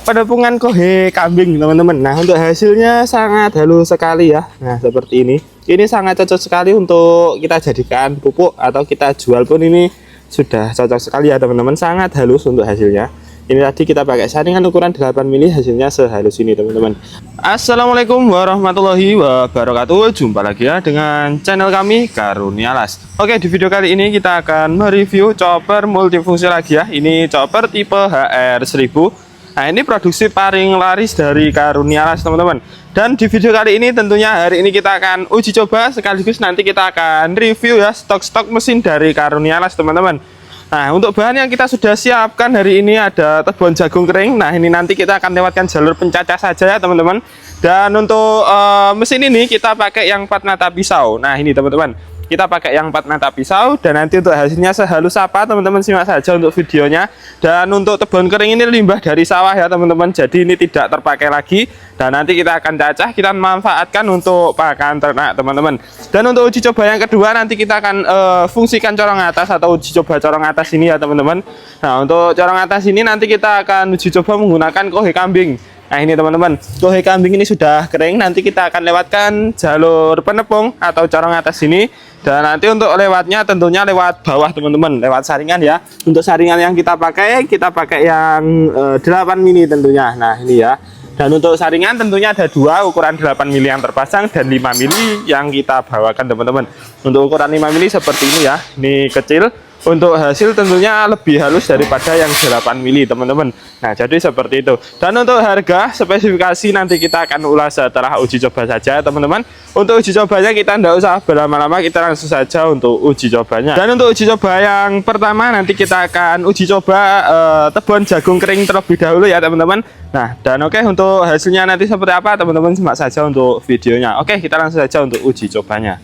penepungan kohe kambing teman-teman. Nah, untuk hasilnya sangat halus sekali ya. Nah, seperti ini. Ini sangat cocok sekali untuk kita jadikan pupuk atau kita jual pun ini sudah cocok sekali ya teman-teman. Sangat halus untuk hasilnya. Ini tadi kita pakai saringan ukuran 8 mili, hasilnya sehalus ini teman-teman. Assalamualaikum warahmatullahi wabarakatuh. Jumpa lagi ya dengan channel kami Karunia Las. Oke, di video kali ini kita akan mereview chopper multifungsi lagi ya. Ini chopper tipe HR1000. Nah, ini produksi paling laris dari Karunia Las teman-teman. Dan di video kali ini tentunya hari ini kita akan uji coba sekaligus nanti kita akan review ya stok-stok mesin dari Karunia Las teman-teman. Nah, untuk bahan yang kita sudah siapkan hari ini ada tebon jagung kering. Nah, ini nanti kita akan lewatkan jalur pencacah saja ya teman-teman. Dan untuk mesin ini kita pakai yang 4 mata pisau. Nah, ini teman-teman, kita pakai yang 4 mata pisau. Dan nanti untuk hasilnya sehalus apa teman-teman, simak saja untuk videonya. Dan untuk tebon kering ini limbah dari sawah ya teman-teman, jadi ini tidak terpakai lagi. Dan nanti kita akan cacah, kita manfaatkan untuk pakan ternak teman-teman. Dan untuk uji coba yang kedua nanti kita akan fungsikan corong atas atau uji coba corong atas ini ya teman-teman. Nah, untuk corong atas ini nanti kita akan uji coba menggunakan kohe kambing. Nah, ini teman-teman, kohe kambing ini sudah kering, nanti kita akan lewatkan jalur penepung atau corong atas ini. Dan nanti untuk lewatnya tentunya lewat bawah teman-teman, lewat saringan ya. Untuk saringan yang kita pakai yang 8 mili tentunya. Nah, ini ya. Dan untuk saringan tentunya ada dua, ukuran 8 mili yang terpasang dan 5 mili yang kita bawakan teman-teman. Untuk ukuran 5 mili seperti ini ya, ini kecil. Untuk hasil tentunya lebih halus daripada yang 8 mili teman-teman. Nah, jadi seperti itu. Dan untuk harga spesifikasi nanti kita akan ulas setelah uji coba saja teman-teman. Untuk uji cobanya kita tidak usah berlama-lama, kita langsung saja untuk uji cobanya. Dan untuk uji coba yang pertama nanti kita akan uji coba tebon jagung kering terlebih dahulu ya teman-teman. Nah, dan oke, untuk hasilnya nanti seperti apa teman-teman, simak saja untuk videonya. Oke, kita langsung saja untuk uji cobanya.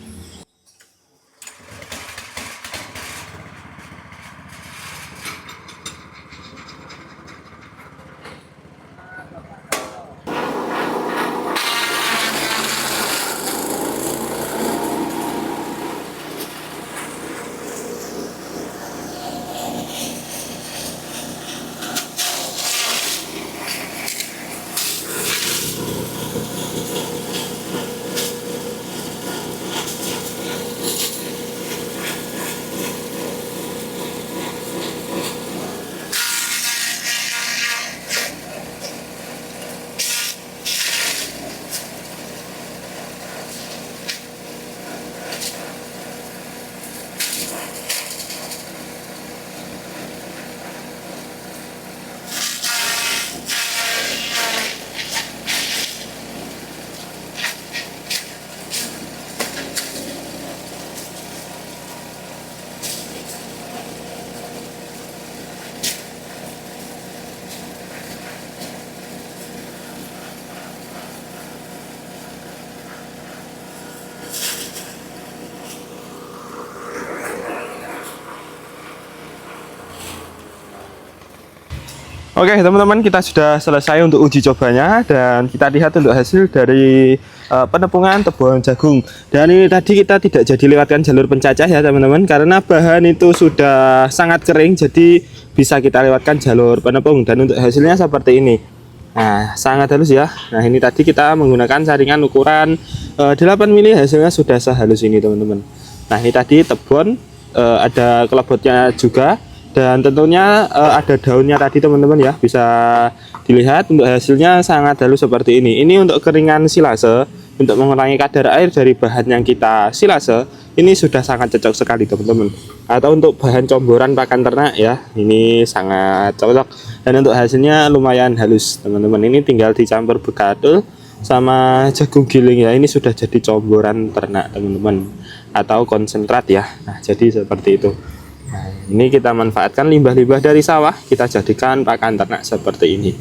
Oke teman-teman, kita sudah selesai untuk uji cobanya dan kita lihat untuk hasil dari penepungan tebon jagung. Dan ini tadi kita tidak jadi lewatkan jalur pencacah ya teman-teman, karena bahan itu sudah sangat kering, jadi bisa kita lewatkan jalur penepung. Dan untuk hasilnya seperti ini. Nah, sangat halus ya. Nah, ini tadi kita menggunakan saringan ukuran 8 mili, hasilnya sudah sehalus ini teman-teman. Nah, ini tadi tebon, ada kelebotnya juga. Dan tentunya ada daunnya tadi teman-teman ya, bisa dilihat. Untuk hasilnya sangat halus seperti ini. Ini untuk keringan silase, untuk mengurangi kadar air dari bahan yang kita silase, ini sudah sangat cocok sekali teman-teman. Atau untuk bahan comboran pakan ternak ya, ini sangat cocok. Dan untuk hasilnya lumayan halus teman-teman. Ini tinggal dicampur bekadul sama jagung giling ya, ini sudah jadi comboran ternak teman-teman, atau konsentrat ya. Nah, jadi seperti itu. Nah, ini kita manfaatkan limbah-limbah dari sawah, kita jadikan pakan ternak seperti ini.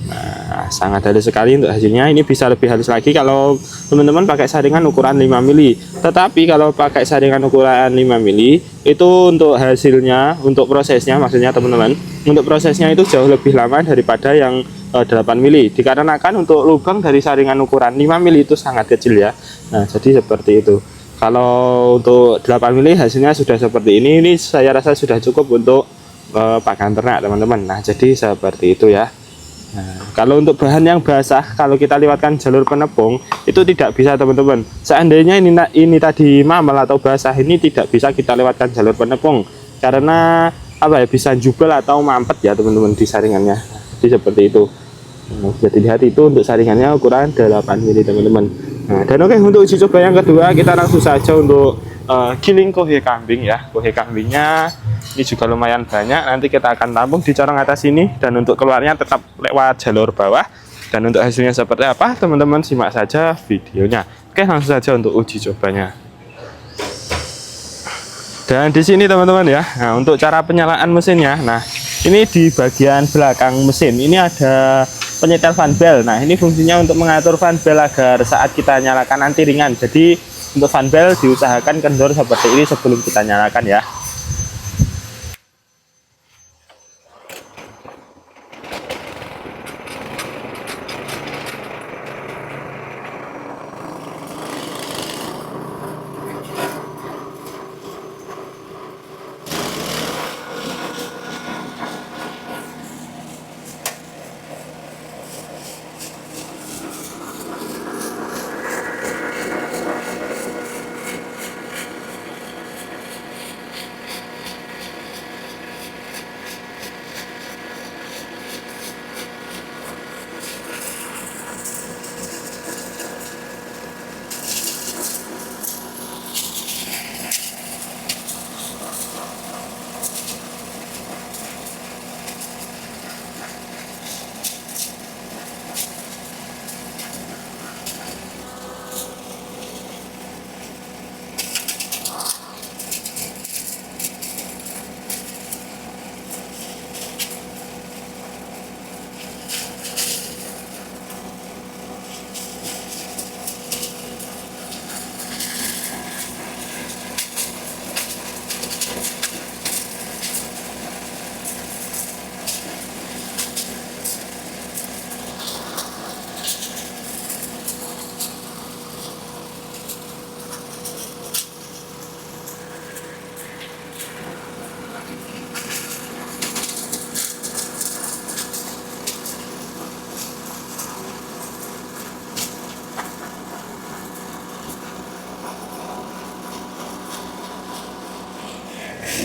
Nah, sangat halus sekali untuk hasilnya. Ini bisa lebih halus lagi kalau teman-teman pakai saringan ukuran 5 mili. Tetapi kalau pakai saringan ukuran 5 mili itu untuk hasilnya, untuk prosesnya maksudnya teman-teman, untuk prosesnya itu jauh lebih lama daripada yang 8 mili. Dikarenakan untuk lubang dari saringan ukuran 5 mili itu sangat kecil ya. Nah, jadi seperti itu. Kalau untuk 8 mili hasilnya sudah seperti ini saya rasa sudah cukup untuk pakan ternak teman-teman. Nah, jadi seperti itu ya. Nah, kalau untuk bahan yang basah, kalau kita lewatkan jalur penepung itu tidak bisa teman-teman. Seandainya ini tadi mamel atau basah, ini tidak bisa kita lewatkan jalur penepung karena apa ya, bisa jubel atau mampet ya teman-teman di saringannya. Jadi seperti itu. Nah, jadi lihat itu untuk saringannya ukuran 8 mili teman-teman. Nah, dan oke, untuk uji coba yang kedua kita langsung saja untuk giling kohe kambing ya. Kohe kambingnya ini juga lumayan banyak, nanti kita akan tampung di corong atas ini, dan untuk keluarnya tetap lewat jalur bawah. Dan untuk hasilnya seperti apa teman-teman, simak saja videonya. Oke, langsung saja untuk uji cobanya. Dan di sini teman-teman ya, nah untuk cara penyalaan mesinnya, nah ini di bagian belakang mesin ini ada penyetel fan bell. Nah ini fungsinya untuk mengatur fan bell agar saat kita nyalakan nanti ringan. Jadi untuk fan bell diusahakan kendor seperti ini sebelum kita nyalakan ya.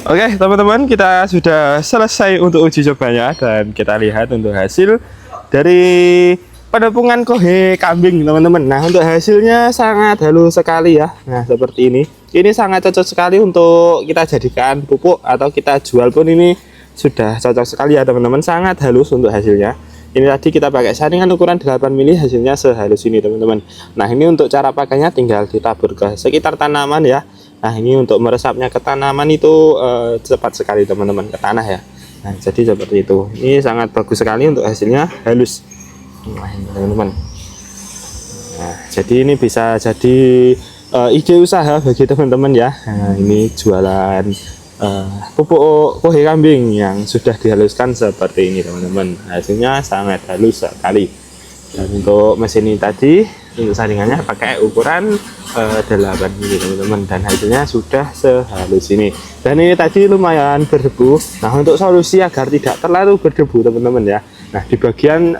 Oke teman-teman, kita sudah selesai untuk uji cobanya, dan kita lihat untuk hasil dari penepungan kohe kambing teman-teman. Nah untuk hasilnya sangat halus sekali ya. Nah seperti ini sangat cocok sekali untuk kita jadikan pupuk atau kita jual pun ini sudah cocok sekali ya teman-teman. Sangat halus untuk hasilnya. Ini tadi kita pakai saringan ukuran 8 mili, hasilnya sehalus ini teman-teman. Nah ini untuk cara pakainya tinggal ditabur ke sekitar tanaman ya. Nah ini untuk meresapnya ke tanaman itu cepat sekali teman-teman, ke tanah ya. Nah jadi seperti itu. Ini sangat bagus sekali untuk hasilnya halus. Nah ini teman-teman. Nah jadi ini bisa jadi ide usaha bagi teman-teman ya. Nah ini jualan pupuk kohe kambing yang sudah dihaluskan seperti ini teman-teman. Hasilnya sangat halus sekali. Dan untuk mesin ini tadi, untuk saringannya pakai ukuran 8 mili teman-teman, dan hasilnya sudah sehalus ini. Dan ini tadi lumayan berdebu. Nah untuk solusi agar tidak terlalu berdebu teman-teman ya, nah di bagian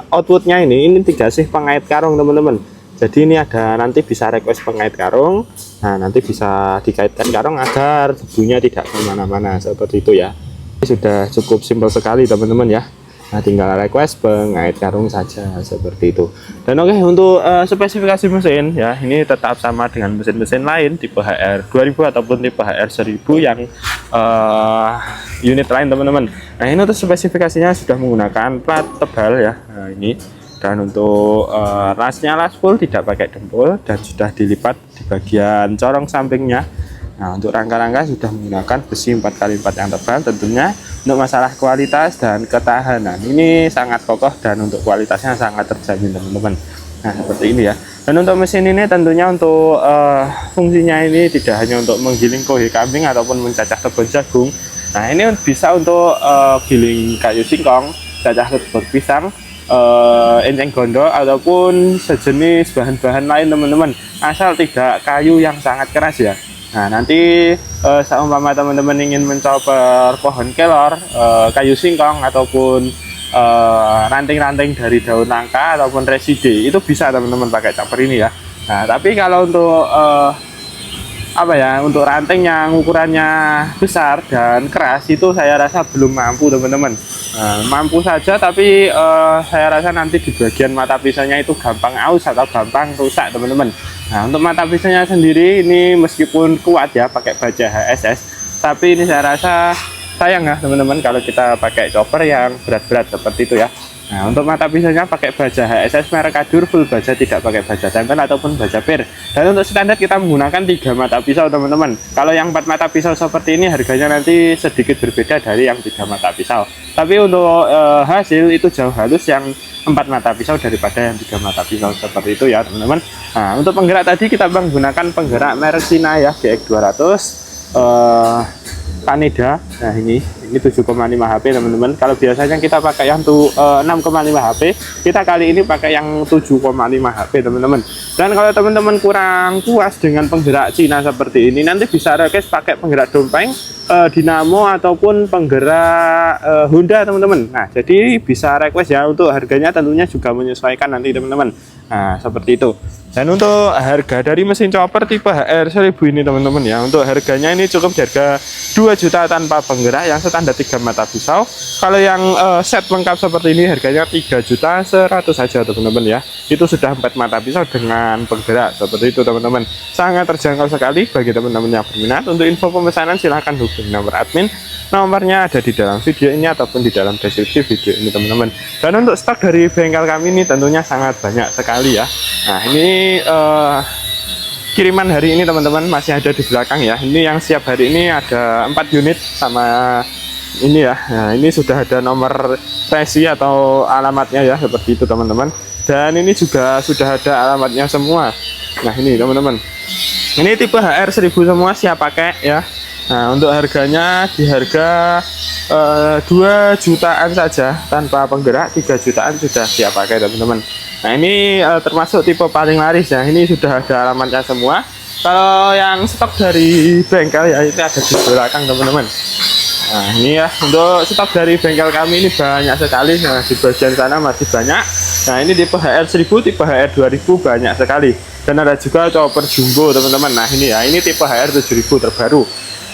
outputnya ini dikasih pengait karung teman-teman. Jadi ini ada, nanti bisa request pengait karung. Nah nanti bisa dikaitkan karung agar debunya tidak kemana-mana seperti itu ya. Ini sudah cukup simpel sekali teman-teman ya. Nah tinggal request pengait karung saja seperti itu. Dan oke, untuk spesifikasi mesin ya, ini tetap sama dengan mesin-mesin lain tipe HR 2000 ataupun tipe HR 1000 yang unit lain teman-teman. Nah ini untuk spesifikasinya sudah menggunakan plat tebal ya. Nah ini, dan untuk lasnya las full, tidak pakai dempul, dan sudah dilipat di bagian corong sampingnya. Nah untuk rangka-rangka sudah menggunakan besi 4x4 yang tebal tentunya. Untuk masalah kualitas dan ketahanan ini sangat kokoh, dan untuk kualitasnya sangat terjamin teman-teman. Nah seperti ini ya. Dan untuk mesin ini tentunya untuk fungsinya ini tidak hanya untuk menggiling kohe kambing ataupun mencacah kebun jagung. Nah ini bisa untuk giling kayu singkong, cacah kebun pisang, enceng gondok ataupun sejenis bahan-bahan lain teman-teman, asal tidak kayu yang sangat keras ya. Nah nanti seumpama teman-teman ingin mencoba pohon kelor, kayu singkong ataupun ranting-ranting dari daun nangka ataupun reside itu bisa teman-teman pakai chopper ini ya. Nah tapi kalau untuk apa ya, untuk ranting yang ukurannya besar dan keras itu saya rasa belum mampu teman-teman. Nah, mampu saja tapi saya rasa nanti di bagian mata pisaunya itu gampang aus atau gampang rusak teman-teman. Nah untuk mata pisaunya sendiri ini meskipun kuat ya pakai baja HSS, tapi ini saya rasa sayang ya teman-teman kalau kita pakai chopper yang berat-berat seperti itu ya. Nah untuk mata pisaunya pakai baja HSS merek Kadur, full baja, tidak pakai baja tempel ataupun baja per. Dan untuk standar kita menggunakan 3 mata pisau teman-teman. Kalau yang 4 mata pisau seperti ini harganya nanti sedikit berbeda dari yang 3 mata pisau. Tapi untuk hasil itu jauh halus yang 4 mata pisau daripada yang 3 mata pisau seperti itu ya teman-teman. Nah untuk penggerak tadi kita menggunakan penggerak merek Cina ya, GX200 Kaneda. Nah ini 7,5 HP teman-teman. Kalau biasanya kita pakai yang 6,5 HP, kita kali ini pakai yang 7,5 HP teman-teman. Dan kalau teman-teman kurang puas dengan penggerak Cina seperti ini, nanti bisa request pakai penggerak dompeng, dinamo ataupun penggerak Honda teman-teman. Nah jadi bisa request ya, untuk harganya tentunya juga menyesuaikan nanti teman-teman. Nah seperti itu. Dan untuk harga dari mesin chopper tipe HR1000 ini teman-teman ya, untuk harganya ini cukup di harga 2 juta tanpa penggerak yang standar 3 mata pisau. Kalau yang set lengkap seperti ini harganya 3.100.000 saja teman-teman ya. Itu sudah 4 mata pisau dengan penggerak seperti itu teman-teman. Sangat terjangkau sekali bagi teman-teman yang berminat. Untuk info pemesanan silahkan hubungi nomor admin. Nomornya ada di dalam video ini ataupun di dalam deskripsi video ini teman-teman. Dan untuk stok dari bengkel kami ini tentunya sangat banyak sekali ya. Nah ini kiriman hari ini teman-teman masih ada di belakang ya. Ini yang siap hari ini ada 4 unit sama ini ya. Nah ini sudah ada nomor resi atau alamatnya ya, seperti itu teman-teman. Dan ini juga sudah ada alamatnya semua. Nah ini teman-teman, ini tipe HR1000 semua siap pakai ya. Nah untuk harganya di harga 2 jutaan saja tanpa penggerak, 3 jutaan sudah siap pakai teman-teman. Nah ini termasuk tipe paling laris ya. Ini sudah ada alamatnya semua. Kalau yang stok dari bengkel ya itu ada di belakang teman-teman. Nah ini ya, untuk stok dari bengkel kami ini banyak sekali. Nah di bagian sana masih banyak. Nah ini tipe HR1000, tipe HR2000 banyak sekali. Dan ada juga chopper jumbo teman-teman. Nah ini ya, ini tipe HR7000 terbaru.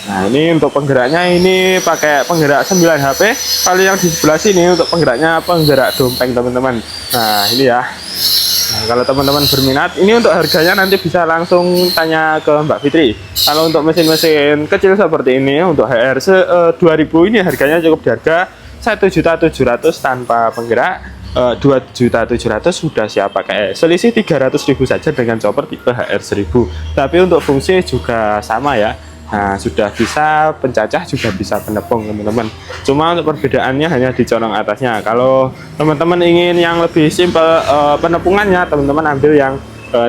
Nah ini untuk penggeraknya ini pakai penggerak 9 HP. Kalau yang di sebelah sini untuk penggeraknya penggerak dompeng teman-teman. Nah ini ya. Nah kalau teman-teman berminat, ini untuk harganya nanti bisa langsung tanya ke Mbak Fitri. Kalau untuk mesin-mesin kecil seperti ini untuk HR2000 ini harganya cukup di harga 1.700.000 tanpa penggerak. 2.700.000 sudah siap pakai, selisih 300.000 saja dengan chopper tipe HR1000. Tapi untuk fungsi juga sama ya. Nah sudah bisa pencacah juga bisa penepung teman-teman. Cuma untuk perbedaannya hanya di corong atasnya. Kalau teman-teman ingin yang lebih simpel penepungannya, teman-teman ambil yang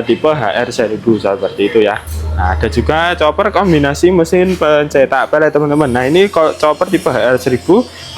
tipe HR1000 seperti itu ya. Nah ada juga chopper kombinasi mesin pencetak pelet teman-teman. Nah ini chopper tipe HR1000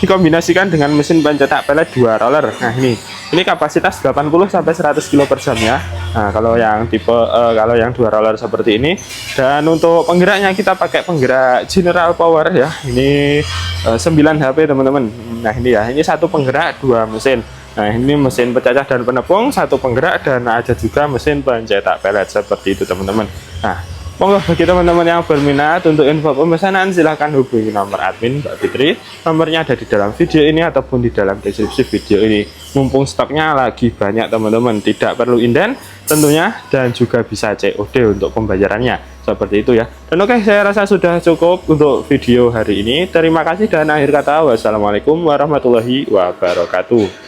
dikombinasikan dengan mesin pencetak pelet 2 roller. Nah ini kapasitas 80 sampai 100 kg per jam ya. Nah kalau yang tipe kalau yang 2 roller seperti ini. Dan untuk penggeraknya kita pakai penggerak General Power ya. Ini 9 HP teman-teman. Nah ini ya, ini satu penggerak 2 mesin. Nah ini mesin pencacah dan penepung, satu penggerak, dan ada juga mesin pencetak pelet seperti itu teman-teman. Nah monggo bagi teman-teman yang berminat untuk info pemesanan silahkan hubungi nomor admin Mbak Fitri. Nomornya ada di dalam video ini ataupun di dalam deskripsi video ini. Mumpung stoknya lagi banyak teman-teman, tidak perlu inden tentunya, dan juga bisa COD untuk pembayarannya seperti itu ya. Dan oke, saya rasa sudah cukup untuk video hari ini. Terima kasih dan akhir kata wassalamualaikum warahmatullahi wabarakatuh.